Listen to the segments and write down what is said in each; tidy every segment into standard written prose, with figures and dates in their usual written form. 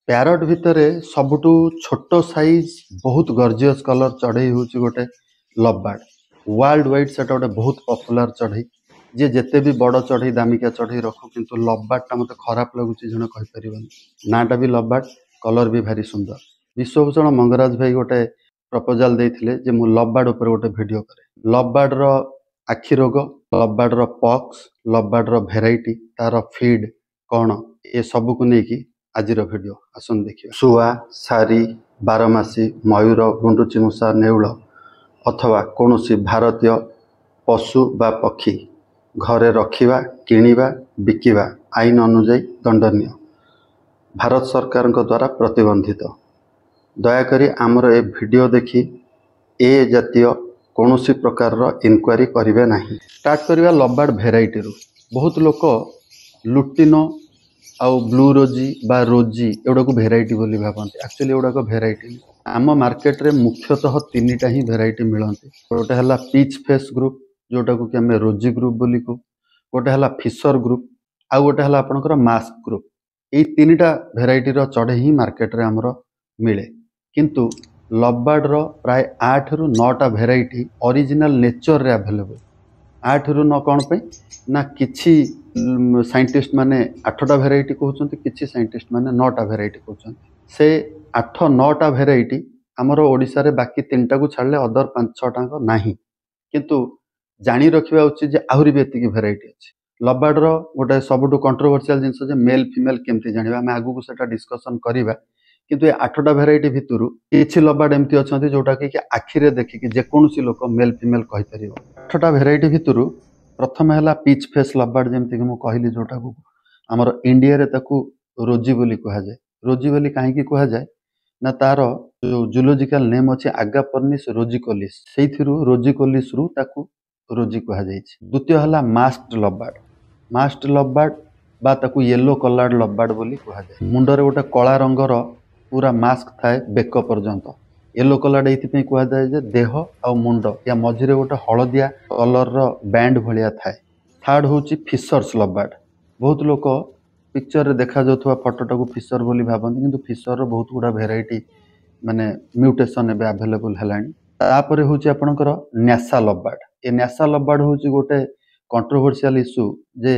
प्यारट भितर सबुठू छोट साइज बहुत गॉर्जियस कलर चढ़ई हूँ गोटे लवबार्ड वर्ल्ड वाइड से गोटे बहुत पॉपुलर चढ़ई जे जेते भी बड़ चढ़ई दामिका चढ़ई रखु किंतु लवबार्डटा मत खराब लगुच जन कहीपर नाटा भी लवबार्ड कलर भी भारी सुंदर। विश्वभूषण मंगराज भाई गोटे प्रपोजाल देते जे मु लवबार्ड उपर गोटे भिडियो करे। लवबार्ड आखि रोग, लवबार्ड पक्स, लवबार्ड भेराइटी, तार फीड कौन ए सब को लेकिन आजिर भिडियो आसन देखिए। शुआ, सारी, बारमासी, मयूर, गुंडुचिमूषा, नेउल अथवा कौन भारतीय पशु बा पक्षी घरे रखिबा, किनिबा, बिकिबा आईन अनुजाई दंडनीय, भारत सरकार द्वारा प्रतिबंधित। दयाकरी आमर ए वीडियो देखी ए जातीय कौन प्रकार इनक्वारी करेंगे नहीं। स्टार्ट करवा लवबार्ड भेराइटी रु। बहुत लोक लुटिनो आउ ब्लू रोजी बा रोजी एगुड़ा को भेराइटी बोली भावती। एक्चुअली एगुड़ा भेराइटी आम मार्केट रे मुख्यतः तीनटा ही भेराइटी मिलती। गोटे है पीच फेस ग्रुप जोटा को कि आम रोजी ग्रुप बोली को, गोटे है फिशर ग्रुप, आउ गोटे है आपंकर मास्क ग्रुप। यही तीनटा भेराइटीर चढ़े ही मार्केट रे आमर मिले। किंतु लवबार्ड प्राय 8 रु 9टा भेराइटी ओरिजिनल नेचर रे अवेलेबल। 8 रु 9 कौन पे ना किछि साइंटिस्ट माने 8टा भेराइटी कहते, किछि साइंटिस्ट माने 9टा भेराइटी कहते। से 8-9टा भेराइटी आमर ओडिशा रे बाकी 3टा को छाड़ले अदर 5-6टा नाही। किंतु जानी रखिबा उचित जे आहुरी भी एतिकी भेराइटी अछि। लवबार्ड गोटे सबुठू कंट्रोवर्शियल जिनस जे मेल फीमेल केमती जानिबा, आमे आगु को सेटा डिस्कशन करिबा। किंतु 8टा भेराइटी भितरु किछि लवबार्ड एमती अछंती जोटा कि आखिरे देखिकी जेकोसी लोक मेल फीमेल कहि परिबो। 8टा भेराइटी भितरु प्रथम है पीच फेस लवबार्ड, जमती कि मु कहली जोटा को आमर इंडिया रे ताकू रोजी बोली कहा जाए। रोजी बोली काहेकि कहा जाए ना तार जो जूलॉजिकल नेम अछि आगापर्निस रोजिकोलिस, सेइथिरु रोजिकोलिस रु ताकू रोजी कहा जाइछि। द्वितीय हला मास्क्ड लवबार्ड। मास्क्ड लवबार्ड बा ताकू येलो कलर्ड लवबार्ड बोली कहा जाए। मुंडरे गोटे कला रंगर पूरा मास्क थाए बेक पर्यंत। येलो कलर ये कह जाए जे देह आ मुंड या मझे गोटे हलदिया कलर बैंड भाया थाए। थर्ड हूँ फिशर्स लवबार्ड। बहुत लोक पिक्चर रे देखा जाउथवा फोटोटा को फिशर बोली भावती, किंतु फिशर बहुत गुड़ा भेराइटी माने म्यूटेशन एबे अवेलेबल हेलानी। तापर हूँ आपणकर न्यासा लवबार्ड। ए न्यासा लवबार्ड हूँ गोटे कंट्रोवर्शियल इश्यू जे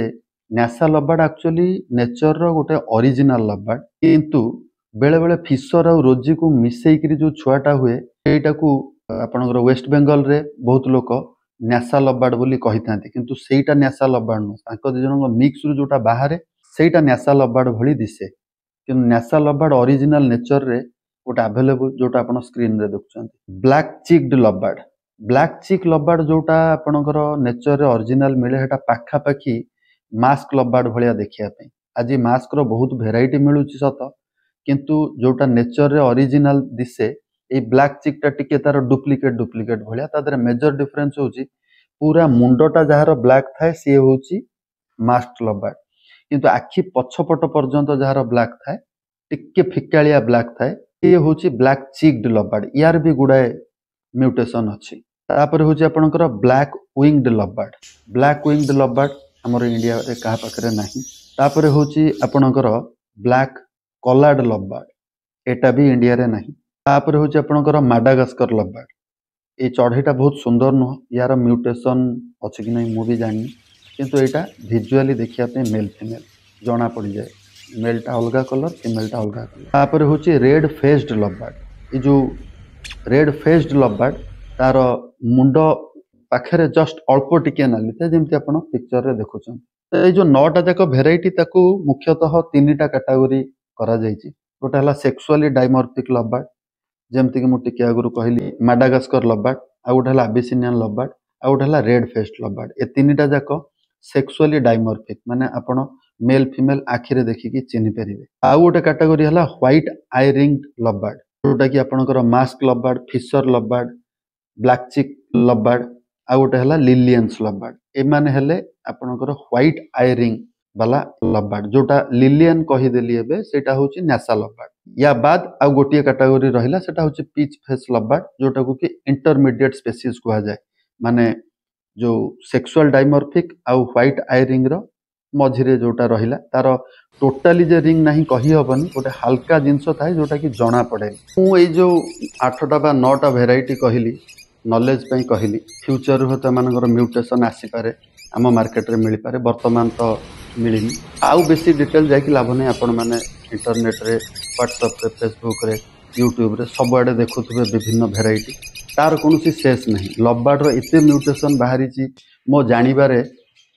न्यासा लवबार्ड एक्चुअली नेचर रो गोटे ओरिजिनल लवबार्ड, किंतु बेले बेले फिशर और रोजी को मिसेकरी जो छुआटा हुए ସେଇଟା को आपणकर वेस्ट बेंगल रे बहुत लोक न्यासा लवबार्ड बोली कही थांती, किंतु सेटा न्यासा लवबार्ड नु तांको दि जणक मिक्स रु जोटा बाहरे सेटा न्यासा लवबार्ड भली दिसे। किंतु न्यासा लवबार्ड ओरिजिनल नेचर रे गोटे अवेलेबल जोटा आपण स्क्रीन रे देखुछंती। Black cheeked लवबार्ड। ब्लैक चिक लवबार्ड जोटा आपणकर नेचर रे ओरिजिनल मिले हेटा पाखा पाखी मास्क लवबार्ड भलिया देखिया पई। आज मास्क रो बहुत भेराइटी मिलुची सत, किंतु जोटा नेचर रे ओरिजिनल दिसे ए ब्लैक चिकटा टिके तार डुप्लिकेट भाया। तादर मेजर डिफरेंस होची पूरा मुंडटा जहार ब्लैक थाए सी होची मास्क लवबार्ड, किंतु आखि पछपट पर्यंत जहार ब्लैक थाए टिके फिकालिया ब्लैक थाए ये होची ब्लैक चिक्ड लवबार्ड। यार भी गुड़ाए म्यूटेशन अच्छी। तापर होची आपणकर ब्लैक विंग्ड लवबार्ड। ब्लैक विंग्ड लवबार्ड हमर इंडिया रे कहा पाखरे नाही। तापर होची आपणकर ब्लैक कलर्ड लवबार्ड, एटा भी इंडिया रे नहीं। तापर होची आपणकर माडागास्कर लवबार्ड। ए चढ़ईटा बहुत सुंदर नुह, यार म्यूटेशन अच्छी कि नहीं मुझे जानी, किंतु एटा विजुअली देखिया पे मेल फीमेल जना पड़ जाए। मेलटा अलगा कलर, फीमेलटा अलगा कलर। तापर होची रेड फेस्ड लवबार्ड। ये जो रेड फेस्ड लवबार्ड तार मुंड पाखरे जस्ट अल्प टिके नाली था, जमती आपण पिक्चर रे देखुछन। तो ये जो 9टा जाक भेराइटी ताकू मुख्यतः 3टा कैटेगरी करा जायछि। गोटे हला सेक्सुअली डायमॉर्फिक लवबार्ड, जमती कि मु टिके आगुरु कहली माडागास्कर लवबार्ड, आ गोटे हला अबिसिनियन लवबार्ड, आ गोटे हला रेड फेस्ड लवबार्ड। ए 3टा जाक सेक्सुअली डायमॉर्फिक माने आपण मेल फीमेल आखिरे देखिकी चिन्हि परिबे। आ गोटे कैटेगरी हला व्हाइट आई रिंग्ड लवबार्ड, जोटा कि आपणकर मास्क लवबार्ड, फिशर लवबार्ड, ब्लैक चिक लवबार्ड, आ गोटे हला लिलियंस लवबार्ड। ए माने हेले आपणकर व्हाइट आई रिंग वाला लवबार्ड, जोटा लिलियन कहीदेली एबे सेटा होची न्यासा लवबार्ड। या बाद आ गोटिए कैटेगरी रहिला सेटा होची पीच फेस लवबार्ड, जोटा को कि इंटरमीडिएट स्पेसीज कहा जाए। माने जो सेक्सुअल डायमॉर्फिक आ व्हाइट आई रिंग रो मझिरे जोटा रहिला तार टोटाली जे रिंग नहीं कही हबनी गोटे हल्का जिनस थाए जोटा कि जना पड़े मु ए जो 8टा बा 9टा भेराइटी कहली नॉलेज पे कहली फ्यूचर हो तो मानकर म्यूटेशन आसी पारे आम मार्केट रे मिल पारे वर्तमान तो मिलनी आउ बेसी डिटेल जाकि लाभ नहीं आपण माने इंटरनेट रे व्हाट्सएप रे फेसबुक रे यूट्यूब रे सब आड़े देखुथिबे विभिन्न भेराइटी तार कोनोसी शेष नहीं लब्बाड रो एते म्यूटेशन बाहरी मो जानिबारे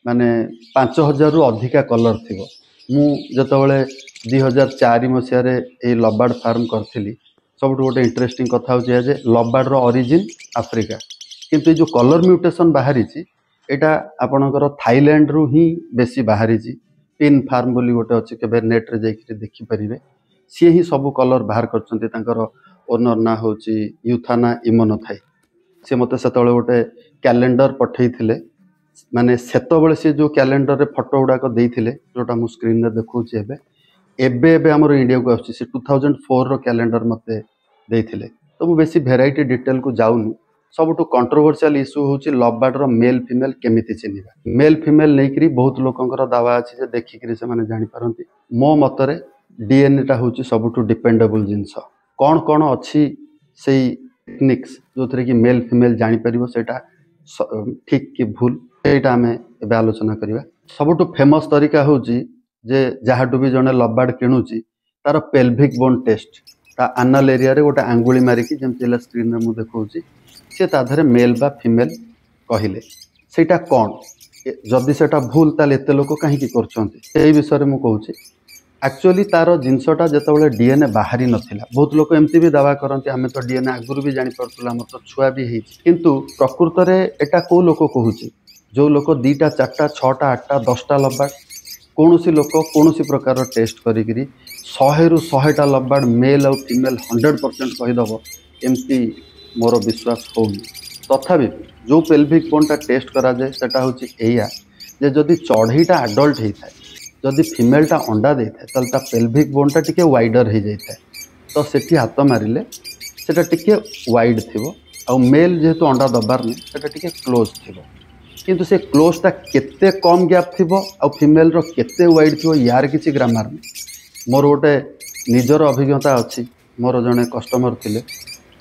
माने 5000 रु अधिका कलर थिबो मु जतबेले 2004 मसिया रे ए लब्बाड फार्म करथिली सब गोटे इंटरेस्टिंग कथा हो जे लब्बाड रो ओरिजिन अफ्रीका किंतु जो कलर म्यूटेशन बाहरी एटा आपणकर थाईलैंड रु ही बेसी बाहरी पिन फार्म बोली गोटे अच्छे के नेट रे जाइए देखिपारे सी ही सब कलर बाहर कर ओनर ना हूँ यूथाना इमोनोथाई सी मत से गोटे कैलेंडर पठे माने सेतबेले सी जो कैलेंडर रे फोटो गुड़ाक देइथिले जोटा मु स्क्रीन रे देखौछि एबे हमर इंडिया को आछि से 2004 रो कैलेंडर मते देइथिले तो मु बेसी वेराइटी डिटेल को जाउनु सबुठु कंट्रोवर्शियल इश्यू होछि लब्बाड रो मेल फीमेल केमिति चिन्हिबा मेल फीमेल नेकरी बहुत लोकंकर दावा अछि जे देखिकरी से माने जानि पारंती मो मतरे डीएनए टा होछि सबुठु डिपेंडेबल जिंस कोन कोन अछि सेई टेक्निक्स जोथरे कि मेल फीमेल जानि परिबो सेटा ठीक कि भूल एटा हमें एबे आलोचना करिबा सबुठु फेमस तरीका होछि जे जहाटु भी जने लब्बाड किणुछि तार पेल्विक बोन टेस्ट ता एनल एरिया रे गोटे आंगुली मारिकी जेमतिला स्क्रीन रे मु देखौछि से ताधरे मेल बा फीमेल कहिले सेटा कोन जदि सेटा भूल ताले एते लोक काहे की करछंती एई विषय रे मु कहूछि एक्चुअली तार जिनसटा जेतबेले डीएनए बाहरी नथिला बहुत लोक एमती भी दावा करंती हमें तो डीएनए आगुरु भी जानि परतुला हमर तो छुआ भी हेछि किंतु प्रकृत रे एटा को लोक कहूछि जो लोक 2टा 4टा 6टा 8टा 10टा लब्बाड कौनसी लोक कौनसी प्रकार टेस्ट करी 100 रु 100टा लब्बाड मेल और फीमेल 100% कहीदेव एमती मोर विश्वास होनी तथापि जो पेल्विक बोनटा टेस्ट करा जाए सेटा होछि एया जे जदि चढ़ईटा आडल्ट होता है जदि फीमेलटा अंडा देता है ता पेल्विक बोनटा टिके वाइडर हो जाता है तो सेठी हाथ मारिले सेटा टिके वाइड थिबो आ मेल जेहेतु अंडा दबार नहीं सेटा टिके क्लोज थिबो किंतु से क्लोजटा केते कम गैप थिबो आ फीमेल रो केते वाइड थिबो यार किछि ग्रामर नहीं मोर गोटे निजर अभिज्ञता अच्छी मोर जड़े कस्टमर थिले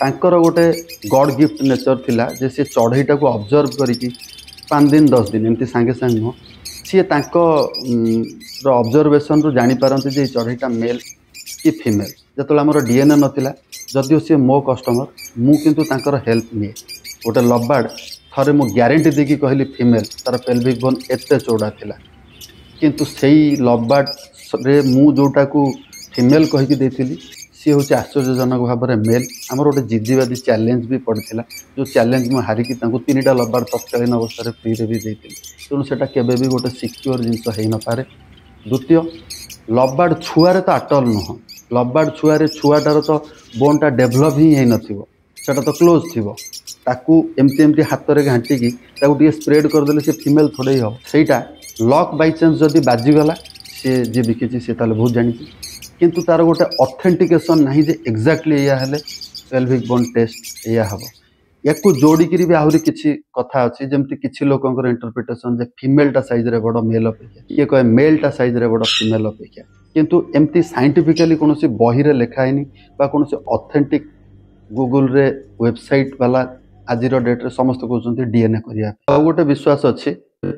तांकर गोटे गॉड गिफ्ट नेचर थिला जे से चढ़ईटा को ऑब्जर्व करिकी 5 दिन 10 दिन एमती सांगे सांग नुह सी ऑब्जर्वेशन रु जानी पारंती जे चढ़ईटा मेल कि फीमेल जतले हमर डीएनए नथिला जदिओ सी मो कस्टमर मु किंतु तांकर हेल्प निए गोटे लब्बाड थरे मु ग्यारंटी देकी कहली फीमेल तार पेल्विक बोन एते चौड़ा थिला किंतु सेई लब्बाड रे मु जोटा को फीमेल कहिकी देथिली सी हूँ आश्चर्यजनक भाव में मेल आमर गोटे जिद्दीवादी चैलेंज भी पड़ता जो चैलेंज मुझे हारिकी 3टा लब्बाड तत्कालीन अवस्था फ्री रे भी देती तेणु से केवे भी गोटे सिक्योर जिनस हो न पारे द्वितीय लब्बाड छुआरे तो आटल नुह लब्बाड छुआरे छुआटार तो बोनटा डेभलप ही हो ना तो क्लोज थी ताकू एमती एमती हाथ में घाटिकी टे स्प्रेड करदे से फीमेल थोड़े ही हम सहीटा लक बाई चान्स जदि बाजिगला सी जी बिकी सी बहुत जानी किंतु तार गोटे ऑथेंटिकेशन नहीं जे एक्जाक्टली या हेले पेल्विक बोन टेस्ट या हम या जोड़िकी भी आहरी किसी कथा अच्छी जमती किसी लोकंर इंटरप्रिटेशन जे फीमेलटा साइज रे बड़ मेल अपेक्षा किए कहे मेलटा साइज रे बड़ फीमेल अपेक्षा किंतु एमती साइंटिफिकली कौन बही रे लिखाएनी कौन ऑथेंटिक गूगल रे वेबसाइट वाला आज डेट रे समस्त कहते डीएनए करिया गोटे विश्वास अच्छी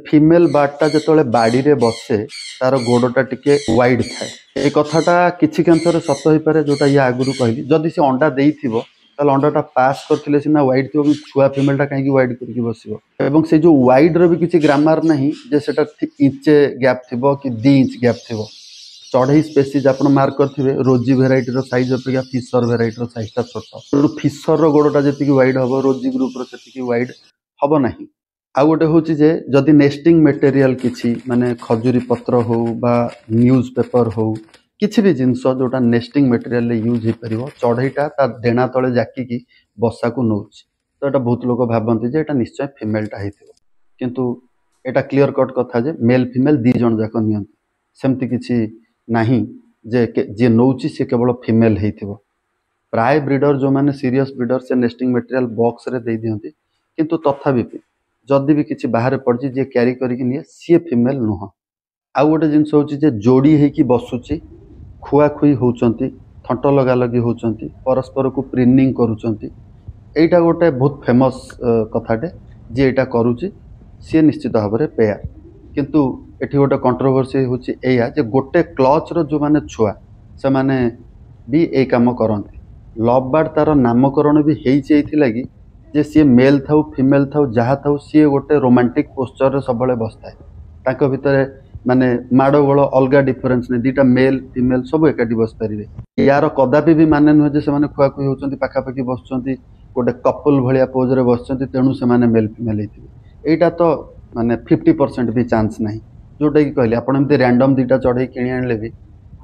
फीमेल बार्डटा जो बाड़ी रे बसे तार गोड़टा टिके वाइड थाए कथाटा किसी कांतर सत हो पारे जोटा या आगुरी कहली जदि से अंडा देइथिबो ताले अंडाटा पास करथिले सिना वाइड थी छुआ फीमेलटा कहीं वाइड करके बसिबो एवं से जो वाइड रो भी किसी ग्रामर नहीं जे सेटा इंचे गैप थिबो कि 2 इंच गैप थिबो चढ़ई स्पेसीज आप मार्क करेंगे रोजी भेराइटी साइज अपेक्षा फिशर भेराइटी साइजटा छोट तेणु फिशर गोड़टा जी वाइड हम रोजी ग्रुप्र से वाइड हम ना आउ गोटे हूँ जदि नेस्टिंग मटेरियल किसी माने खजुरी पत्र हो बा न्यूज पेपर हो किसी भी जिनस जोटा नेस्टिंग मटेरियल यूज हो पार चढ़ईटा ता डेणा तले जाकिकी बसा को नौ तो यहाँ बहुत लोग भावती है निश्चय फीमेलटा किंतु यहाँ क्लीयर कट कथा जे मेल फीमेल 2 जन जाक नि सेमती किसी नहीं जे जे नौची से केवल फीमेल हो प्राय ब्रीडर जो मैंने सीरियस ब्रीडर से नेस्टिंग मटेरियल बॉक्स रे दे दियंती किंतु तथापि जदि भी किसी बाहर पड़ी जे क्यारी करके निए सी फीमेल नुह आउ गोटे जिनस हूँ जे जोड़ी होगी बसुची खुआखुई होती थंट लगा लगी होती परस्पर को प्रिनिंग करुँच एटा गोटे बहुत फेमस कथाटे जी एटा करुच्ची सी निश्चित भाव में पेयर किंतु एठी गोटे कंट्रोवर्सी हूँ जे गोटे क्लच रो जो माने छुआ से माने भी ए काम करते लव बर्ड तार नामकरण भी होती जे सी मेल थाउ फीमेल थाउ जहाँ थाउ सी गोटे रोमांटिक पोस्चर सब भर भितर माने माड़गोल अलग डिफरेन्स नहीं दुटा मेल फीमेल सब एकाठी बस पारे यार कदापि भी माने नुहे जे से खुआखुई होती पाखापाखि बसुँच गोटे कपल भाया पोजरे बस तेणु से मेल फीमेल होते यहाँ तो माने 50% भी चांस ना जोटा कि कहले आप रैंडम दुटा चढ़ई कि आने भी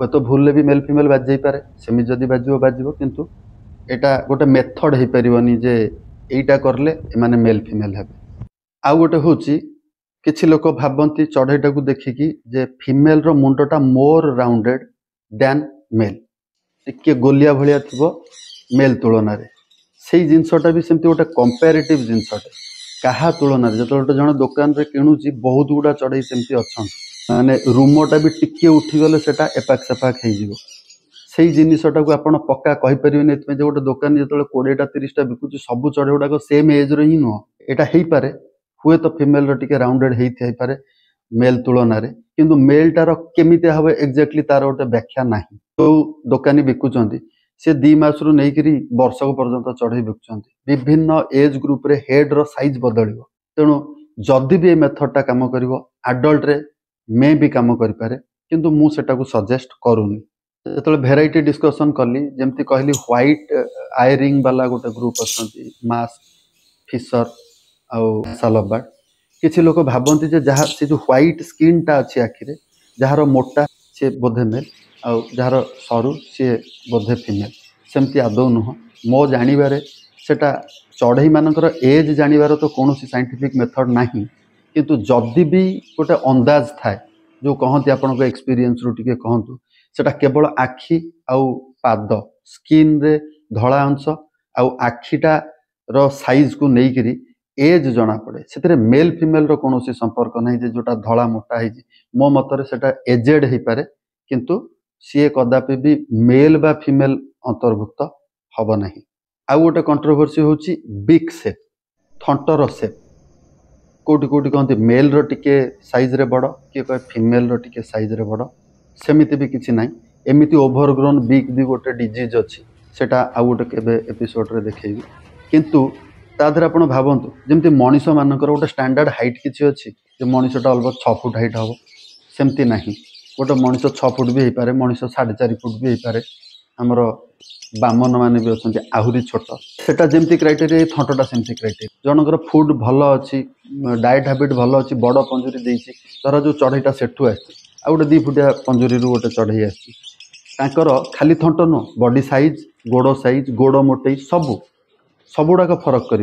हे तो भूल भी मेल फीमेल बाजी जापे सेमि जदि बाज किंतु यहाँ गोटे मेथड हो पारनि जे यहीटा करले एमाने मेल फीमेल हे आउ गोटे हूँ किछि लोक भावती चढ़ईटा को देखिकी जे फीमेल रो मुंडटा मोर राउंडेड दैन मेल टिके गोलिया भलिया थिबो मेल तुलन से जिनसटा भी सेमती गोटे कंपेरेटिव जिनसटे क्या तुलन जो गोटे जन दुकान रे किणुची बहुत गुड़ा चढ़ई सेमती अच्छा माने रूमटा भी टिके उठीगले सेटा एपाक सेपाक हो जिनसटा को आप पक्का कहीपर जो गोटे दुकान जो 20टा 30टा बिकुची सब चढ़ई गुड़ाक सेम एज रि नुह यहाँ हो पारे हुए तो फीमेल टिके राउंडेड होते मेल तुलन किंतु मेलटार केमी हम एक्जाक्टली तार गोटे व्याख्या ना जो दुकानी बिकुंट सी 2 मास रु नहीं वर्षक पर्यंत चढ़ई बिकुंट विभिन्न एज ग्रुप रे हेड रो साइज बदल तेणु जदि भी मेथडटा काम कर आडल्ट रे मे भी काम करें किंतु मु सेटा को सजेस्ट करूनी जो भेराइटी डिस्कसन कली जमती कहली व्हाइट आई रिंग वाला गोटे ग्रुप अच्छा मास्क फिशर आउ सालबार्ड किसी लोक भावती जे जहाँ से जो व्हाइट स्किन टा अच्छी आखिरे जार मोटा सी बोधे मेल आउ जार सरू सी बोधे फीमेल सेमती आदौ नुह मो जानवर सेटा चढ़ई मानकर एज जानवर तो कौन साइंटिफिक मेथड ना किंतु जदि भी गोटे अंदाज थाए जो कहती आपण एक्सपीरियंस रु टिके कहतु सेटा केवल आखि आउ पाद स्किन रे धला अंश आउ आखिटा रो साइज को लेकिरी एज जना पड़े से मेल फीमेल रो कौन संपर्क ना जोटा धला मोटा है मो मतरे सेटा एजेड हो पारे किंतु सी कदापि भी मेल बा फीमेल अंतर्भुक्त हम ना आउ गोटे कंट्रोवर्सी हूँ बिग सेप थंटर सेप कोटी कोटी कहते मेल रो टिके साइज रे बड़ किए कहे फीमेल रो टिके साइज रे बड़ सेमिति भी किसी ना एमती ओभरग्रोन बिग भी गोटे डिजीज अच्छी सेटा आउ गोटे केबे एपिसोड रे देखेबी किंतु ताधर आप भावतु जमी मनीष मानकर गोटे स्टैंडर्ड हाइट किसी अच्छी जो मनीषटा अलबत् 6 फुट हाइट हम सेमती ना गोटे मनीष 6 फुट भी हो पारे मनीष 4.5 फुट भी हो पारे आमर बामन मैंने भी अच्छा आहरी छोट सेटा जमती क्राइटेरिया थंटटा सेमती क्राइटेरिया जनकर फुड भल अच्छी डाएट हाबिट भल अच्छी बड़ पंजुरी देती धर जो चढ़ईटा सेठू आ गोटे 2 फुटिया पंजुरी गोटे चढ़ई आर खाली थंट नुह बॉडी साइज गोड़ मोटई सबुड़ाक फरक कर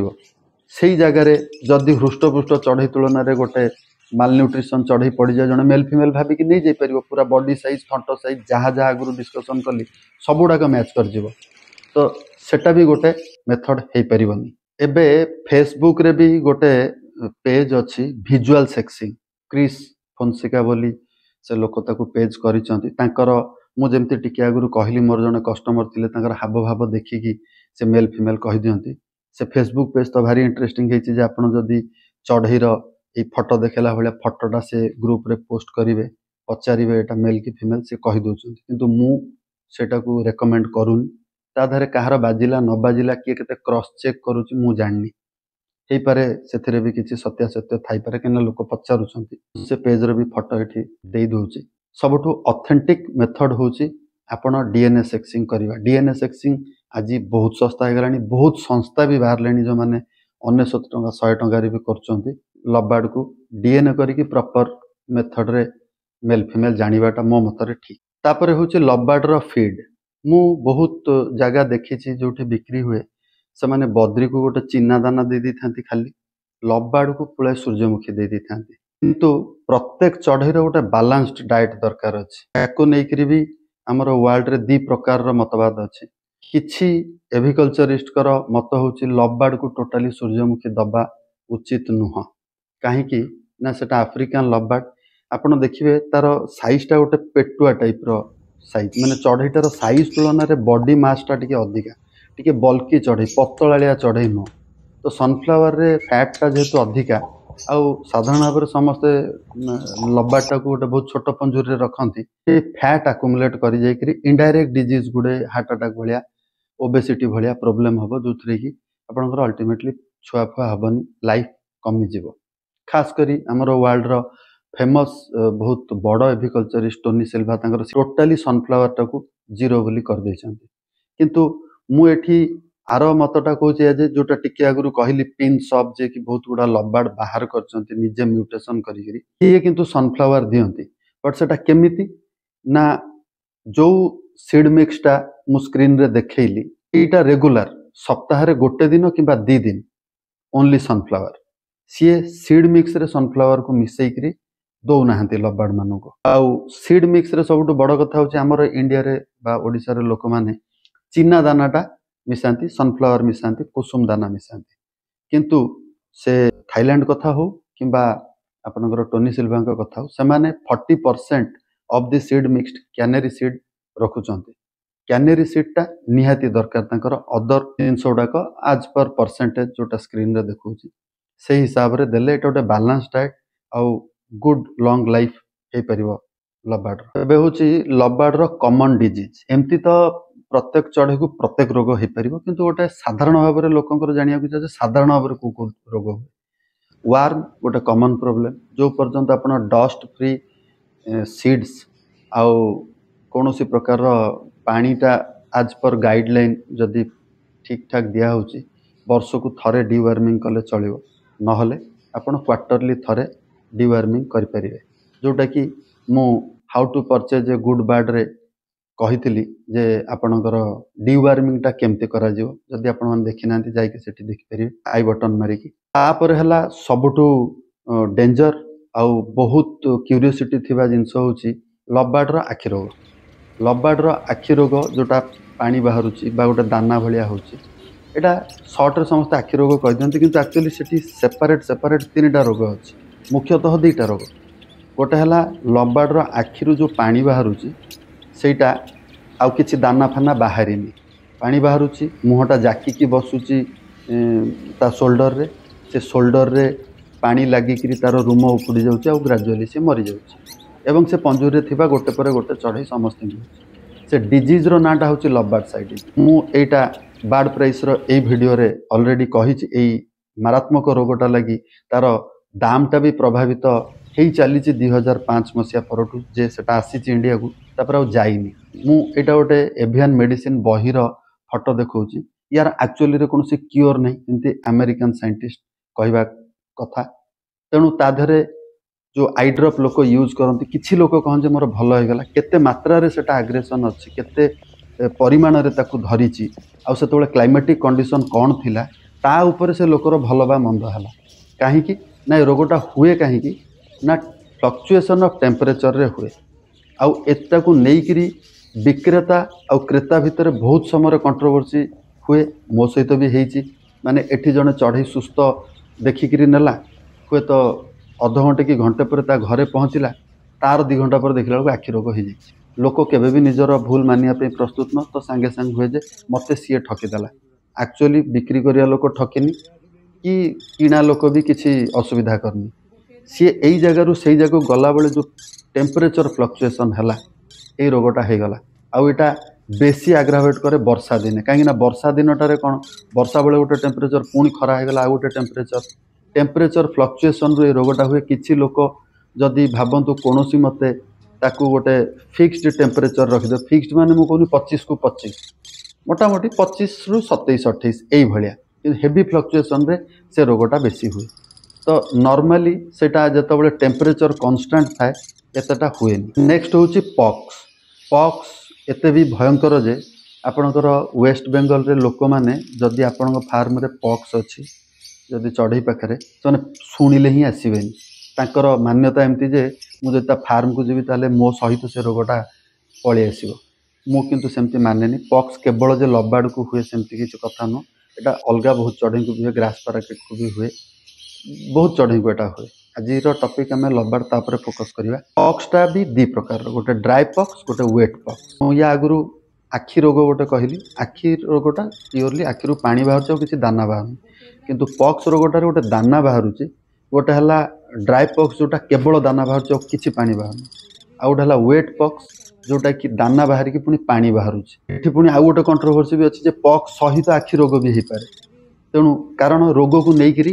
से जगार जदि हृष्टपुष्ट चढ़ई तुलन में गोटे मालन्यूट्रिशन चढ़ई पड़ जाए जड़े मेल फीमेल भाविक नहीं जापर पूरा बॉडी साइज थंट साइज जहाँ जहाँ आगु डिस्कसन कली सबुड़ाक मैच कर तो सेटा भी गोटे मेथड हो पारनि एबे फेसबुक रे भी गोटे पेज अच्छी विजुअल सेक्सिंग क्रिस फोन्सेका बोली से लोक ताकू पेज कर मुझे टिके आगु कहली मोर जड़े कस्टमर थे हाव भाव देखिकी से मेल फीमेल कही दियंती से फेसबुक पेज तो भारी इंटरेस्टिंग है आप जदि चढ़ईर ये फटो देखला भाया फटोटा से ग्रुप रे पोस्ट करेंगे पचारे यहाँ मेल कि फीमेल से कहीदे किंतु मुझा को रेकमेंड करूनी ताधारे कहार बाजिला न बाजिला किए के क्रॉस चेक करुच्ची मु जानी हो पारे से भी किसी सत्यासत्य थाईपे कहीं लोक पचारुंट से पेज रे भी फटो ये दे दूसरी सबुठु ऑथेंटिक मेथड हूँ आपण डीएनए सेक्सिंग करवा डीएनए सेक्सिंग आज बहुत सस्ता हो गलानी बहुत संस्था भी बाहर जो मैंने 99 टंका 100 टंकार भी कर लबार्ड को डीएनए करके प्रॉपर मेथड रे मेल फीमेल जानिबाटा मो मतरे ठीक तापर हूँ लबार्ड रो फीड मु बहुत जगह देखी जो बिक्री हुए से मैंने बद्री को गोटे चिना दाना दे दी था खाली लबार्ड को पुळे सूर्यमुखी दे दी था किंतु प्रत्येक चढ़ईर गोटे बालान्सड डाएट दरकार अच्छे नहीं भी आमर वर्ल्ड रे 2 प्रकार मतवाद अच्छे किछि एग्रिकल्चरिस्ट मत हूँ लबार्ड को टोटाली सूर्यमुखी दबा उचित नुह कहीं ना सेटा आफ्रिकान लबार्ड ଆପଣ ଦେଖିବେ ତାର ସାଇଜଟା ଗୋଟେ ପେଟୁଆ ଟାଇପ୍ର ସାଇଜ, ମାନେ ଚଢ଼େଇଟାର ସାଇଜ ତୁଳନାରେ ବଡି ମାସଟା ଟିକେ ଅଧିକା, ଟିକେ ବଲ୍କି ଚଢ଼େଇ, ପତଳାଳିଆ ଚଢ଼େଇ ନୁହଁ। ତ ସନଫ୍ଲାୱାରରେ ଫ୍ୟାଟଟା ଯେହେତୁ ଅଧିକା, ଆଉ ସାଧାରଣ ଭାବରେ ସମସ୍ତେ ଲବାଟାକୁ ଗୋଟେ ବହୁତ ଛୋଟ ପଞ୍ଜୁରୀରେ ରଖନ୍ତି, ଏ ଫ୍ୟାଟ୍ ଆକୁମୁଲେଟ୍ କରି ଯାଇକରି ଇନଡାଇରେକ୍ଟ ଡିଜିଜ୍ ଗୁଡ଼େ ହାର୍ଟ ଆଟାକ୍ ଭଳିଆ, ଓବେସିଟି ଭଳିଆ ପ୍ରୋବ୍ଲେମ୍ ହେବ, ଯେଉଁଥିରେ କି ଆପଣଙ୍କର ଅଲ୍ଟିମେଟଲି ଛୁଆଫୁଆ ହେବନି, ଲାଇଫ୍ କମିଯିବ। ଖାସ୍ କରି ଆମର ୱାର୍ଲଡର ଫେମସ୍ ବହୁତ ବଡ଼ ଏଭିକଲଚରିଷ୍ଟ ଟୋନି ସିଲଭା ତାଙ୍କର ଟୋଟାଲି ସନଫ୍ଲାୱାରଟାକୁ ଜିରୋ ବୋଲି କରିଦେଇଛନ୍ତି। କିନ୍ତୁ ମୁଁ ଏଠି ଆର ମତଟା କହୁଛି ଯେ ଯୋଉଟା ଟିକେ ଆଗରୁ କହିଲି ପିନ୍ ସପ୍, ଯିଏକି ବହୁତ ଗୁଡ଼ା ଲବାର୍ଡ ବାହାର କରିଛନ୍ତି ନିଜେ ମ୍ୟୁଟେସନ୍ କରିକିରି, ଇଏ କିନ୍ତୁ ସନଫ୍ଲାୱାର ଦିଅନ୍ତି। ବଟ୍ ସେଟା କେମିତି ନା, ଯୋଉ ସିଡ୍ ମିକ୍ସଟା ମୁଁ ସ୍କ୍ରିନରେ ଦେଖେଇଲି, ଏଇଟା ରେଗୁଲାର ସପ୍ତାହରେ ଗୋଟେ ଦିନ କିମ୍ବା 2 ଦିନ ଓନ୍ଲି ସନଫ୍ଲାୱାର, ସିଏ ସିଡ୍ ମିକ୍ସରେ ସନଫ୍ଲାୱାରକୁ ମିଶେଇକିରି ଦଉନାହାନ୍ତି ଲବାର୍ଡ ମାନଙ୍କୁ। ଆଉ ସିଡ୍ ମିକ୍ସରେ ସବୁଠୁ ବଡ଼ କଥା ହେଉଛି ଆମର ଇଣ୍ଡିଆରେ ବା ଓଡ଼ିଶାରେ ଲୋକମାନେ ଚିନା ଦାନାଟା ମିଶାନ୍ତି, ସନଫ୍ଲାୱାର ମିଶାନ୍ତି, କୁସୁମ ଦାନା ମିଶାନ୍ତି। କିନ୍ତୁ ସେ ଥାଇଲାଣ୍ଡ କଥା ହଉ କିମ୍ବା ଆପଣଙ୍କର ଟୋନି ସିଲଭାଙ୍କ କଥା ହଉ, ସେମାନେ 40% of the seed mixed canary seed ରଖୁଛନ୍ତି। କ୍ୟାନେରୀ ସିଡ୍ଟା ନିହାତି ଦରକାର ତାଙ୍କର ଅଦର ଜିନିଷ ଗୁଡ଼ାକ ଆଜ୍ ପର୍ ପରସେଣ୍ଟେଜ ଯୋଉଟା ସ୍କ୍ରିନରେ ଦେଖାଉଛି, ସେଇ ହିସାବରେ ଦେଲେ ଏଇଟା ଗୋଟେ ବାଲାନ୍ସ ଡାଏଟ୍ ଆଉ ଗୁଡ୍ ଲଙ୍ଗ ଲାଇଫ୍ ହେଇପାରିବ ଲବାର୍ଡର। ଏବେ ହେଉଛି ଲବାର୍ଡର କମନ ଡିଜିଜ୍। ଏମିତି ତ ପ୍ରତ୍ୟେକ ଚଢ଼େଇକୁ ପ୍ରତ୍ୟେକ ରୋଗ ହେଇପାରିବ, କିନ୍ତୁ ଗୋଟେ ସାଧାରଣ ଭାବରେ ଲୋକଙ୍କର ଜାଣିବାକୁ ଇଚ୍ଛା ଯେ ସାଧାରଣ ଭାବରେ କେଉଁ କେଉଁ ରୋଗ ହୁଏ। ୱାର୍ମ ଗୋଟେ କମନ ପ୍ରୋବ୍ଲେମ୍। ଯେଉଁ ପର୍ଯ୍ୟନ୍ତ ଆପଣ ଡଷ୍ଟ ଫ୍ରି ସିଡ୍ସ ଆଉ କୌଣସି ପ୍ରକାରର ପାଣିଟା ଆଜ୍ ପର୍ ଗାଇଡ଼ଲାଇନ୍ ଯଦି ଠିକ୍ଠାକ୍ ଦିଆହେଉଛି, ବର୍ଷକୁ ଥରେ ଡିୱାର୍ମିଂ କଲେ ଚଳିବ, ନହେଲେ ଆପଣ କ୍ୱାର୍ଟରଲି ଥରେ ଡିୱାର୍ମିଂ କରିପାରିବେ। ଯେଉଁଟାକି ମୁଁ how to purchase a good ବାର୍ଡ଼ରେ କହିଥିଲି ଯେ ଆପଣଙ୍କର ଡିୱାର୍ମିଂଟା କେମିତି କରାଯିବ। ଯଦି ଆପଣମାନେ ଦେଖିନାହାନ୍ତି ଯାଇକି ସେଠି ଦେଖିପାରିବେ ଆଇ ବଟନ୍ ମାରିକି। ତାପରେ ହେଲା ସବୁଠୁ ଡେଞ୍ଜର ଆଉ ବହୁତ କ୍ୟୁରିଓସିଟି ଥିବା ଜିନିଷ ହେଉଛି ଲବାର୍ଡର ଆଖି ରୋଗ। ଲବାର୍ଡର ଆଖି ରୋଗ ଯେଉଁଟା ପାଣି ବାହାରୁଛି ବା ଗୋଟେ ଦାନା ଭଳିଆ ହେଉଛି, ଏଇଟା ସର୍ଟରେ ସମସ୍ତେ ଆଖି ରୋଗ କହିଦିଅନ୍ତି, କିନ୍ତୁ ଆକ୍ଚୁଆଲି ସେଠି ସେପାରେଟ୍ 3ଟା ରୋଗ ଅଛି, ମୁଖ୍ୟତଃ 2ଟା ରୋଗ। ଗୋଟେ ହେଲା ଲବାର୍ଡର ଆଖିରୁ ଯେଉଁ ପାଣି ବାହାରୁଛି ସେଇଟା ଆଉ କିଛି ଦାନା ଫାନା ବାହାରିନି, ପାଣି ବାହାରୁଛି, ମୁହଁଟା ଜାକିକି ବସୁଛି ତା ସୋଲ୍ଡରରେ, ସେ ସୋଲ୍ଡରରେ ପାଣି ଲାଗିକିରି ତାର ରୁମ ଉପୁଡ଼ି ଯାଉଛି ଆଉ ଗ୍ରାଜୁଆଲି ସେ ମରିଯାଉଛି, ଏବଂ ସେ ପଞ୍ଜୁରୀରେ ଥିବା ଗୋଟେ ପରେ ଗୋଟେ ଚଢ଼େଇ ସମସ୍ତଙ୍କୁ ହେଉଛି। ସେ ଡିଜିଜ୍ର ନାଁଟା ହେଉଛି ଲବାର୍ଡ ସାଇଟ୍। ମୁଁ ଏଇଟା ବାର୍ଡ ପ୍ରାଇସ୍ର ଏଇ ଭିଡ଼ିଓରେ ଅଲରେଡ଼ି କହିଛି। ଏଇ ମାରାତ୍ମକ ରୋଗଟା ଲାଗି ତାର ଦାମଟା ବି ପ୍ରଭାବିତ ହେଇ ଚାଲିଛି 2005 ମସିହା ପରଠୁ, ଯେ ସେଟା ଆସିଛି ଇଣ୍ଡିଆକୁ, ତାପରେ ଆଉ ଯାଇନି। ମୁଁ ଏଇଟା ଗୋଟେ ଏଭିଆନ୍ ମେଡ଼ିସିନ ବହିର ଫଟୋ ଦେଖାଉଛି। ୟାର ଆକ୍ଚୁଆଲିରେ କୌଣସି କ୍ୟୁଅର୍ ନାହିଁ, ଏମିତି ଆମେରିକାନ ସାଇଣ୍ଟିଷ୍ଟ କହିବା କଥା। ତେଣୁ ତା ଦେହରେ ଯେଉଁ ଆଇଡ୍ରପ୍ ଲୋକ ୟୁଜ୍ କରନ୍ତି, କିଛି ଲୋକ କହନ୍ତି ଯେ ମୋର ଭଲ ହେଇଗଲା, କେତେ ମାତ୍ରାରେ ସେଟା ଆଗ୍ରେସନ୍ ଅଛି, କେତେ ପରିମାଣରେ ତାକୁ ଧରିଛି, ଆଉ ସେତେବେଳେ କ୍ଲାଇମେଟିକ୍ କଣ୍ଡିସନ୍ କ'ଣ ଥିଲା, ତା ଉପରେ ସେ ଲୋକର ଭଲ ବା ମନ୍ଦ ହେଲା। କାହିଁକି ନା ଏ ରୋଗଟା ହୁଏ କାହିଁକି ନା ଫ୍ଲକ୍ଚୁଏସନ୍ ଅଫ୍ ଟେମ୍ପରେଚରରେ ହୁଏ। ଆଉ ଏଟାକୁ ନେଇକିରି ବିକ୍ରେତା ଆଉ କ୍ରେତା ଭିତରେ ବହୁତ ସମୟରେ କଣ୍ଟ୍ରୋଭର୍ସି ହୁଏ, ମୋ ସହିତ ବି ହେଇଛି। ମାନେ ଏଠି ଜଣେ ଚଢ଼େଇ ସୁସ୍ଥ ଦେଖିକିରି ନେଲା, ହୁଏତ ଅଧଘଣ୍ଟେ କି ଘଣ୍ଟେ ପରେ ତା ଘରେ ପହଞ୍ଚିଲା, ତାର 2 ଘଣ୍ଟା ପରେ ଦେଖିଲା ବେଳକୁ ଆଖି ରୋଗ ହେଇଯାଇଛି। ଲୋକ କେବେ ବି ନିଜର ଭୁଲ ମାନିବା ପାଇଁ ପ୍ରସ୍ତୁତ ନୁହଁ, ତ ସାଙ୍ଗେ ସାଙ୍ଗେ ହୁଏ ଯେ ମୋତେ ସିଏ ଠକିଦେଲା। ଆକ୍ଚୁଆଲି ବିକ୍ରି କରିବା ଲୋକ ଠକିନି କି କିଣା ଲୋକ ବି କିଛି ଅସୁବିଧା କରିନି, ସିଏ ଏଇ ଜାଗାରୁ ସେଇ ଜାଗାକୁ ଗଲାବେଳେ ଯେଉଁ ଟେମ୍ପରେଚର ଫ୍ଲକ୍ଚୁଏସନ୍ ହେଲା, ଏଇ ରୋଗଟା ହେଇଗଲା। ଆଉ ଏଇଟା ବେଶୀ ଆଗ୍ରାଭେଟ୍ କରେ ବର୍ଷା ଦିନେ, କାହିଁକିନା ବର୍ଷା ଦିନଟାରେ କ'ଣ, ବର୍ଷା ବେଳେ ଗୋଟେ ଟେମ୍ପରେଚର, ପୁଣି ଖରା ହେଇଗଲା ଆଉ ଗୋଟେ ଟେମ୍ପରେଚର ଫ୍ଲକ୍ଚୁଏସନ୍ରୁ ଏ ରୋଗଟା ହୁଏ। କିଛି ଲୋକ ଯଦି ଭାବନ୍ତୁ କୌଣସି ମତେ ତାକୁ ଗୋଟେ ଫିକ୍ସଡ ଟେମ୍ପରେଚର ରଖିଦେବ, ଫିକ୍ସଡ ମାନେ ମୁଁ କହୁନି 25କୁ 25, ମୋଟାମୋଟି 25ରୁ 27-28 ଏଇଭଳିଆ, କିନ୍ତୁ ହେଭି ଫ୍ଲକ୍ଚୁଏସନ୍ରେ ସେ ରୋଗଟା ବେଶୀ ହୁଏ। ତ ନର୍ମାଲି ସେଇଟା ଯେତେବେଳେ ଟେମ୍ପରେଚର କନଷ୍ଟାଣ୍ଟ ଥାଏ ଏତେଟା ହୁଏନି। ନେକ୍ସଟ ହେଉଛି ପକ୍ସ ଏତେ ବି ଭୟଙ୍କର ଯେ ଆପଣଙ୍କର ୱେଷ୍ଟ ବେଙ୍ଗଲରେ ଲୋକମାନେ, ଯଦି ଆପଣଙ୍କ ଫାର୍ମରେ ପକ୍ସ ଅଛି, ଯଦି ଚଢ଼େଇ ପାଖରେ, ସେମାନେ ଶୁଣିଲେ ହିଁ ଆସିବେନି। ତାଙ୍କର ମାନ୍ୟତା ଏମିତି ଯେ ମୁଁ ଯଦି ତା ଫାର୍ମକୁ ଯିବି ତାହେଲେ ମୋ ସହିତ ସେ ରୋଗଟା ପଳେଇ ଆସିବ। ମୁଁ କିନ୍ତୁ ସେମିତି ମାନେନି। ପକ୍ସ କେବଳ ଯେ ଲବାର୍ଡକୁ ହୁଏ ସେମିତି କିଛି କଥା ନୁହଁ, ଏଇଟା ଅଲଗା ବହୁତ ଚଢ଼େଇଙ୍କୁ ବି ହୁଏ, ଗ୍ରାସ୍ ପାରାକିଟ୍କୁ ବି ହୁଏ, ବହୁତ ଚଢ଼େଇଙ୍କୁ ଏଇଟା ହୁଏ। ଆଜିର ଟପିକ୍ ଆମେ ଲବାର୍ଡ ତାପରେ ଫୋକସ୍ କରିବା। ପକ୍ସଟା ବି ଦୁଇ ପ୍ରକାରର, ଗୋଟେ ଡ୍ରାଏ ପକ୍ସ, ଗୋଟେ ୱେଟ୍ ପକ୍ସ। ମୁଁ ୟା ଆଗରୁ ଆଖି ରୋଗ ଗୋଟେ କହିଲି। ଆଖି ରୋଗଟା ପିଓରଲି ଆଖିରୁ ପାଣି ବାହାରୁଛି ଆଉ କିଛି ଦାନା ବାହାରୁନି, କିନ୍ତୁ ପକ୍ସ ରୋଗଟାରେ ଗୋଟେ ଦାନା ବାହାରୁଛି। ଗୋଟେ ହେଲା ଡ୍ରାଏ ପକ୍ସ ଯେଉଁଟା କେବଳ ଦାନା ବାହାରୁଛି ଆଉ କିଛି ପାଣି ବାହାରୁନି, ଆଉ ଗୋଟେ ହେଲା ୱେଟ୍ ପକ୍ସ ଯେଉଁଟା କି ଦାନା ବାହାରିକି ପୁଣି ପାଣି ବାହାରୁଛି। ଏଠି ପୁଣି ଆଉ ଗୋଟେ କଣ୍ଟ୍ରୋଭର୍ସି ବି ଅଛି ଯେ ପକ୍ସ ସହିତ ଆଖି ରୋଗ ବି ହେଇପାରେ। ତେଣୁ କାରଣ ରୋଗକୁ ନେଇକିରି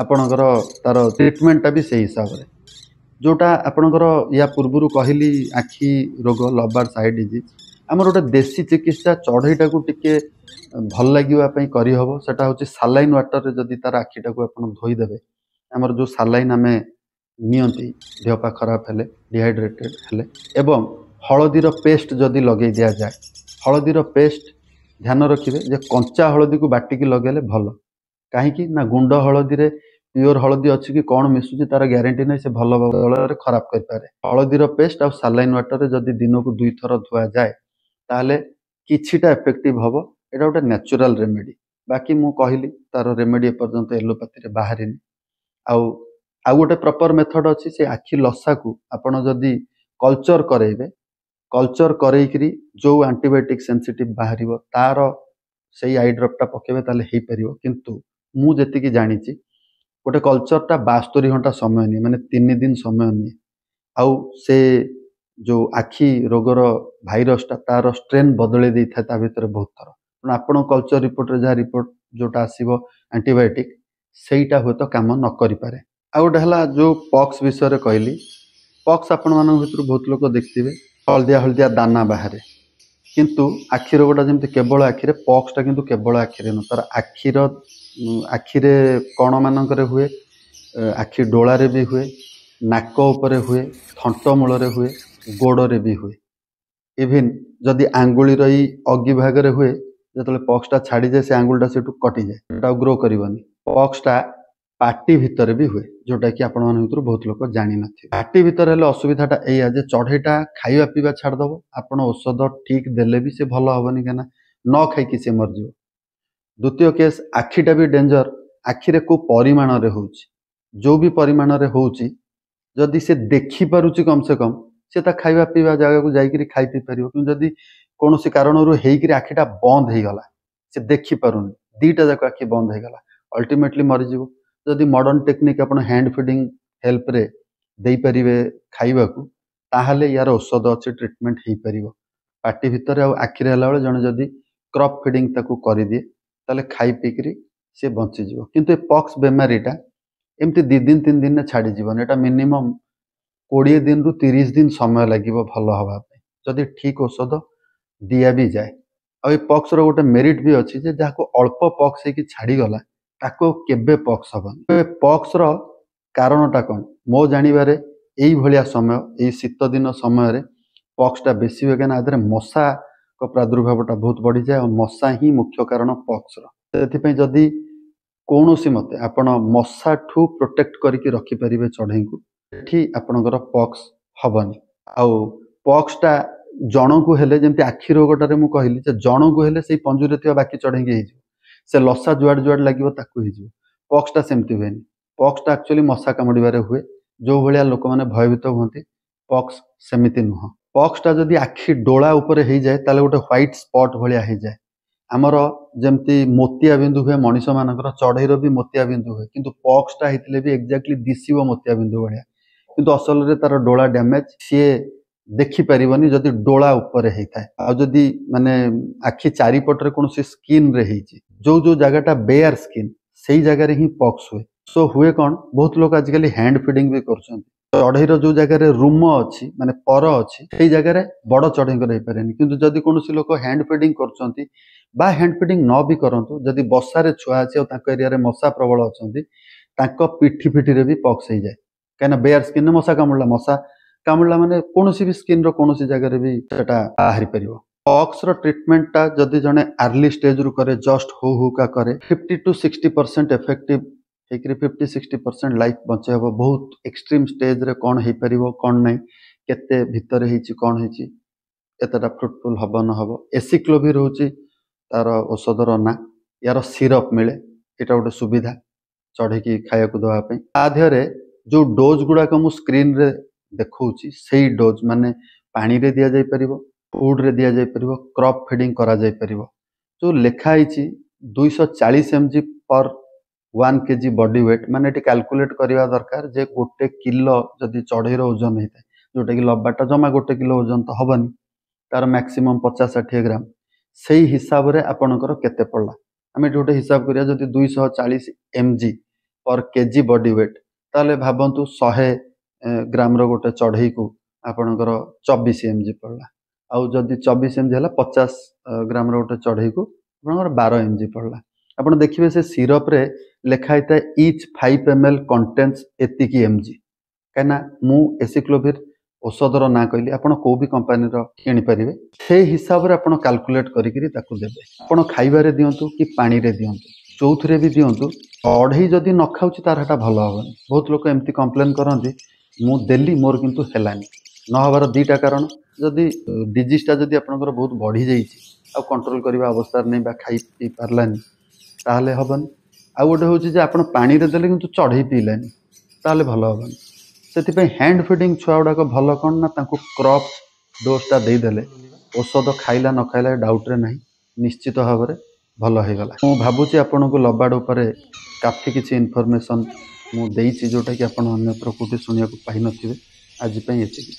ଆପଣଙ୍କର ତାର ଟ୍ରିଟମେଣ୍ଟଟା ବି ସେଇ ହିସାବରେ। ଯେଉଁଟା ଆପଣଙ୍କର ୟା ପୂର୍ବରୁ କହିଲି ଆଖି ରୋଗ ଲବାର୍ଡ ସାଇଡ୍ ଡିଜିଜ୍, ଆମର ଗୋଟେ ଦେଶୀ ଚିକିତ୍ସା ଚଢ଼େଇଟାକୁ ଟିକେ ଭଲ ଲାଗିବା ପାଇଁ କରିହେବ। ସେଟା ହେଉଛି ସାଲାଇନ୍ ୱାଟରରେ ଯଦି ତାର ଆଖିଟାକୁ ଆପଣ ଧୋଇଦେବେ, ଆମର ଯେଉଁ ସାଲାଇନ୍ ଆମେ ନିଅନ୍ତି ଦେହ ପା ଖରାପ ହେଲେ, ଡିହାଇଡ୍ରେଟେଡ୍ ହେଲେ, ଏବଂ ହଳଦୀର ପେଷ୍ଟ ଯଦି ଲଗେଇ ଦିଆଯାଏ। ହଳଦୀର ପେଷ୍ଟ ଧ୍ୟାନ ରଖିବେ ଯେ କଞ୍ଚା ହଳଦୀକୁ ବାଟିକି ଲଗେଇଲେ ଭଲ। କାହିଁକି ନା ଗୁଣ୍ଡ ହଳଦୀରେ ପିଓର ହଳଦୀ ଅଛି କି କ'ଣ ମିଶୁଛି ତାର ଗ୍ୟାରେଣ୍ଟି ନାହିଁ, ସେ ଭଲ ବଦଳରେ ଖରାପ କରିପାରେ। ହଳଦୀର ପେଷ୍ଟ ଆଉ ସାଲାଇନ୍ ୱାଟରରେ ଯଦି ଦିନକୁ 2 ଥର ଧୁଆଯାଏ ତାହେଲେ କିଛିଟା ଏଫେକ୍ଟିଭ ହେବ। ଏଇଟା ଗୋଟେ ନ୍ୟାଚୁରାଲ ରେମେଡି। ବାକି ମୁଁ କହିଲି ତାର ରେମେଡି ଏପର୍ଯ୍ୟନ୍ତ ଏଲୋପାଥିରେ ବାହାରିନି। ଆଉ ଗୋଟେ ପ୍ରପର ମେଥଡ଼ ଅଛି, ସେ ଆଖି ଲସାକୁ ଆପଣ ଯଦି କଲଚର କରେଇବେ, କଲଚର କରେଇକିରି ଯେଉଁ ଆଣ୍ଟିବାୟୋଟିକ୍ ସେନ୍ସିଟିଭ୍ ବାହାରିବ ତାର ସେଇ ଆଇ ଡ୍ରପ୍ଟା ପକେଇବେ ତାହେଲେ ହେଇପାରିବ। କିନ୍ତୁ ମୁଁ ଯେତିକି ଜାଣିଛି ଗୋଟେ କଲଚରଟା 72 ଘଣ୍ଟା ସମୟ ନିଏ, ମାନେ 3 ଦିନ ସମୟ ନିଏ। ଆଉ ସେ ଯେଉଁ ଆଖି ରୋଗର ଭାଇରସଟା ତାର ଷ୍ଟ୍ରେନ୍ ବଦଳେଇ ଦେଇଥାଏ ତା ଭିତରେ ବହୁତ ଥର। ତେଣୁ ଆପଣ କଲଚର ରିପୋର୍ଟରେ ଯାହା ରିପୋର୍ଟ ଯେଉଁଟା ଆସିବ ଆଣ୍ଟିବାୟୋଟିକ୍, ସେଇଟା ହୁଏତ କାମ ନ କରିପାରେ। ଆଉ ଗୋଟେ ହେଲା ଯେଉଁ ପକ୍ସ ବିଷୟରେ କହିଲି, ପକ୍ସ ଆପଣମାନଙ୍କ ଭିତରୁ ବହୁତ ଲୋକ ଦେଖିଥିବେ ହଳଦିଆ ହଳଦିଆ ଦାନା ବାହାରେ। କିନ୍ତୁ ଆଖି ରୋଗଟା ଯେମିତି କେବଳ ଆଖିରେ, ପକ୍ସଟା କିନ୍ତୁ କେବଳ ଆଖିରେ ନୁହେଁ, ତାର ଆଖିରେ କଣମାନଙ୍କରେ ହୁଏ, ଆଖି ଡୋଳାରେ ବି ହୁଏ, ନାକ ଉପରେ ହୁଏ, ଥଣ୍ଟ ମୂଳରେ ହୁଏ, ଗୋଡ଼ରେ ବି ହୁଏ। ଇଭିନ୍ ଯଦି ଆଙ୍ଗୁଳିର ଏଇ ଅଗି ଭାଗରେ ହୁଏ, ଯେତେବେଳେ ପକ୍ସଟା ଛାଡ଼ିଯାଏ ସେ ଆଙ୍ଗୁଳିଟା ସେଠୁ କଟିଯାଏ, ସେଟା ଆଉ ଗ୍ରୋ କରିବନି। ପକ୍ସଟା ପାଟି ଭିତରେ ବି ହୁଏ, ଯେଉଁଟାକି ଆପଣମାନଙ୍କ ଭିତରୁ ବହୁତ ଲୋକ ଜାଣିନଥିବେ। ପାଟି ଭିତରେ ହେଲେ ଅସୁବିଧାଟା ଏଇଆ ଯେ ଚଢ଼େଇଟା ଖାଇବା ପିଇବା ଛାଡ଼ିଦେବ, ଆପଣ ଔଷଧ ଠିକ୍ ଦେଲେ ବି ସେ ଭଲ ହେବନି, କାହିଁକିନା ନ ଖାଇକି ସେ ମରିଯିବ। ଦ୍ୱିତୀୟ କେସ୍, ଆଖିଟା ବି ଡେଞ୍ଜର। ଆଖିରେ କେଉଁ ପରିମାଣରେ ହେଉଛି, ଯେଉଁ ବି ପରିମାଣରେ ହେଉଛି, ଯଦି ସେ ଦେଖିପାରୁଛି କମ୍ ସେ କମ୍ ସେ ତା ଖାଇବା ପିଇବା ଜାଗାକୁ ଯାଇକିରି ଖାଇ ପିଇ ପାରିବ। କିନ୍ତୁ ଯଦି କୌଣସି କାରଣରୁ ହେଇକିରି ଆଖିଟା ବନ୍ଦ ହେଇଗଲା, ସେ ଦେଖିପାରୁନି, ଦୁଇଟା ଯାକ ଆଖି ବନ୍ଦ ହେଇଗଲା, ଅଲ୍ଟିମେଟଲି ମରିଯିବ। ଯଦି ମଡର୍ଣ୍ଣ ଟେକ୍ନିକ୍ ଆପଣ ହ୍ୟାଣ୍ଡ ଫିଡିଂ ହେଲ୍ପରେ ଦେଇପାରିବେ ଖାଇବାକୁ, ତାହେଲେ ୟାର ଔଷଧ ଅଛି, ଟ୍ରିଟମେଣ୍ଟ ହେଇପାରିବ। ପାଟି ଭିତରେ ଆଉ ଆଖିରେ ହେଲାବେଳେ ଜଣେ ଯଦି କ୍ରପ୍ ଫିଡିଂ ତାକୁ କରିଦିଏ ତାହେଲେ ଖାଇ ପିଇକିରି ସେ ବଞ୍ଚିଯିବ। କିନ୍ତୁ ଏ ପକ୍ସ ବେମାରୀଟା ଏମିତି 2 ଦିନ 3 ଦିନରେ ଛାଡ଼ିଯିବନି। ଏଇଟା ମିନିମମ୍ 20 ଦିନରୁ 30 ଦିନ ସମୟ ଲାଗିବ ଭଲ ହେବା ପାଇଁ, ଯଦି ଠିକ୍ ଔଷଧ ଦିଆ ବି ଯାଏ। ଆଉ ଏ ପକ୍ସର ଗୋଟେ ମେରିଟ୍ ବି ଅଛି ଯେ ଯାହାକୁ ଅଳ୍ପ ପକ୍ସ ହେଇକି ଛାଡ଼ିଗଲା ତାକୁ କେବେ ପକ୍ସ ହେବନି। ଏ ପକ୍ସର କାରଣଟା କ'ଣ? ମୋ ଜାଣିବାରେ ଏଇଭଳିଆ ସମୟ, ଏଇ ଶୀତ ଦିନ ସମୟରେ ପକ୍ସଟା ବେଶୀ ହୁଏ, କାହିଁକିନା ଆ ଦେହରେ ମଶାଙ୍କ ପ୍ରାଦୁର୍ଭାବଟା ବହୁତ ବଢ଼ିଯାଏ ଆଉ ମଶା ହିଁ ମୁଖ୍ୟ କାରଣ ପକ୍ସର। ସେଥିପାଇଁ ଯଦି କୌଣସି ମତେ ଆପଣ ମଶାଠୁ ପ୍ରୋଟେକ୍ଟ କରିକି ରଖିପାରିବେ ଚଢ଼େଇଙ୍କୁ, ଏଠି ଆପଣଙ୍କର ପକ୍ସ ହେବନି। ଆଉ ପକ୍ସଟା ଜଣକୁ ହେଲେ, ଯେମିତି ଆଖି ରୋଗଟାରେ ମୁଁ କହିଲି ଯେ ଜଣକୁ ହେଲେ ସେଇ ପଞ୍ଜୁରିରେ ଥିବା ବାକି ଚଢ଼େଇକି ହେଇଯିବ, ସେ ଲସା ଯୁଆଡ଼େ ଯୁଆଡ଼େ ଲାଗିବ ତାକୁ ହେଇଯିବ। ପକ୍ସଟା ସେମିତି ହୁଏନି। ପକ୍ସଟା ଆକ୍ଚୁଆଲି ମଶା କାମୁଡ଼ିବାରେ ହୁଏ। ଯେଉଁ ଭଳିଆ ଲୋକମାନେ ଭୟଭୀତ ହୁଅନ୍ତି, ପକ୍ସ ସେମିତି ନୁହଁ। ପକ୍ସଟା ଯଦି ଆଖି ଡୋଳା ଉପରେ ହେଇଯାଏ ତାହେଲେ ଗୋଟେ ହ୍ୱାଇଟ୍ ସ୍ପଟ୍ ଭଳିଆ ହେଇଯାଏ। ଆମର ଯେମିତି ମୋତିଆ ବିନ୍ଦୁ ହୁଏ ମଣିଷମାନଙ୍କର, ଚଢ଼େଇର ବି ମୋତିଆ ବିନ୍ଦୁ ହୁଏ, କିନ୍ତୁ ପକ୍ସଟା ହେଇଥିଲେ ବି ଏକ୍ଜାକ୍ଟଲି ଦିଶିବ ମୋତିଆ ବିନ୍ଦୁ ଭଳିଆ। କିନ୍ତୁ ଅସଲରେ ତାର ଡୋଳା ଡ୍ୟାମେଜ, ସିଏ ଦେଖିପାରିବନି ଯଦି ଡୋଳା ଉପରେ ହେଇଥାଏ। ଆଉ ଯଦି ମାନେ ଆଖି ଚାରିପଟରେ କୌଣସି ସ୍କିନ୍ରେ ହେଇଛି, ଯେଉଁ ଜାଗାଟା ବେୟାର ସ୍କିନ୍, ସେଇ ଜାଗାରେ ହିଁ ପକ୍ସ ହୁଏ। ସୋ ହୁଏ କ'ଣ, ବହୁତ ଲୋକ ଆଜିକାଲି ହ୍ୟାଣ୍ଡ ଫିଡିଂ ବି କରୁଛନ୍ତି। ଚଢ଼େଇର ଯେଉଁ ଜାଗାରେ ରୁମ ଅଛି, ମାନେ ପର ଅଛି, ସେଇ ଜାଗାରେ ବଡ଼ ଚଢ଼େଇଙ୍କର ହେଇପାରେନି। କିନ୍ତୁ ଯଦି କୌଣସି ଲୋକ ହ୍ୟାଣ୍ଡ ଫିଡିଂ କରୁଛନ୍ତି ବା ହ୍ୟାଣ୍ଡ ଫିଡିଂ ନ ବି କରନ୍ତୁ, ଯଦି ବସାରେ ଛୁଆ ଅଛି ଆଉ ତାଙ୍କ ଏରିଆରେ ମଶା ପ୍ରବଳ ଅଛନ୍ତି, ତାଙ୍କ ପିଠି ଫିଠିରେ ବି ପକ୍ସ ହେଇଯାଏ। କାହିଁକିନା ବେୟାର ସ୍କିନ୍ରେ ମଶା କାମୁଡ଼ିଲା ମାନେ କୌଣସି ବି ସ୍କିନ୍ର କୌଣସି ଜାଗାରେ ବି ସେଟା ବାହାରି ପାରିବ। ପକ୍ସର ଟ୍ରିଟମେଣ୍ଟଟା ଯଦି ଜଣେ ଆର୍ଲି ଷ୍ଟେଜ୍ରୁ କରେ, ଜଷ୍ଟ ହୁକା କରେ, 50 to 60% ଏଫେକ୍ଟିଭ ହେଇକିରି 50-60% ଲାଇଫ୍ ବଞ୍ଚେଇ ହେବ। ବହୁତ ଏକ୍ସଟ୍ରିମ୍ ଷ୍ଟେଜ୍ରେ କ'ଣ ହେଇପାରିବ କ'ଣ ନାହିଁ, କେତେ ଭିତରେ ହେଇଛି କ'ଣ ହେଇଛି, ଏତେଟା ଫ୍ରୁଟଫୁଲ୍ ହେବ ନ ହେବ। ଏସିକ୍ଲୋଭିର୍ ହେଉଛି ତାର ଔଷଧର ନାଁ। ୟାର ସିରପ୍ ମିଳେ, ଏଇଟା ଗୋଟେ ସୁବିଧା ଚଢ଼େଇକି ଖାଇବାକୁ ଦେବା ପାଇଁ। ତା ଦେହରେ जो डोज गुड़ाक मु स्क्रीन रे देखौछि सेही डोज माने पानी रे दिया जाय परिबो, फूड रे दिया जाय परिबो, क्रॉप फीडिंग करा जाय परिबो। जो लेखा आइछि 240 mg पर 1 kg बॉडी वेट माने एटी कैलकुलेट करवा दरकार जे 1 किलो जदि चढ़ेईर ओजन होता है जोटा कि लब्बाटा जमा 1 किलो ओजन तो हबनी तार मैक्सिमम 50-60 ग्राम से हिसाब रे आपणकर केते पड़ला आम ये गोटे हिसाब करिया जदि 240 mg पर केजी बॉडी वेट ताले भाबंतु 100 ग्राम रो गोटे चढ़ई को आपणकर 24 mg पड़ला आउ जदि 24 mg है 50 ग्राम रो गोटे चढ़ई को आपणकर 12 mg पड़ला। आपण देखिए से सिरप रे लेखाई था इच 5 ml कंटेन्स एतिकी mg कहीं मु एसिक्लोविर औषधर ना कहली आपण को भी कंपनी किनि परिबे से हिसाब रे आपण कैलकुलेट करिकरी ताकू देबे। आपण खाइबारे दियंतु कि पानी रे दियंतु चौथरे भी दियंतु अढ़ई जदि न खाउची तार हटा भल हबनी। बहुत लोक एमती कंप्लेन करନ୍ତି मु देली मोर किंतु हेलानी न हबार दीटा कारण जदि डिजीजटा जदि आपनकर बहुत बढ़ी जाइछि आ कंट्रोल करबा अवस्था नै बा खाइ पी पारलानी ताहले हबनी। आ गोटे हूँ जे आप पानी रे देले किंतु चढ़ई पीलानी ताहले भल हबनी। से हैंड फीडिंग छुआ गुड़ाक भल कौन ना क्रॉप डोजटा देदेले औषध खाइला न खाइला डाउट रे नहीं निश्चित भाव में भल हो गला। मु भावुची आपन को लबाड उपरे काफी किसी इनफॉरमेशन मु देइछि जोटा कि आपण अन्यत्र कोठी सुनिया को पाइ नथिबे। आज पई एतिकी।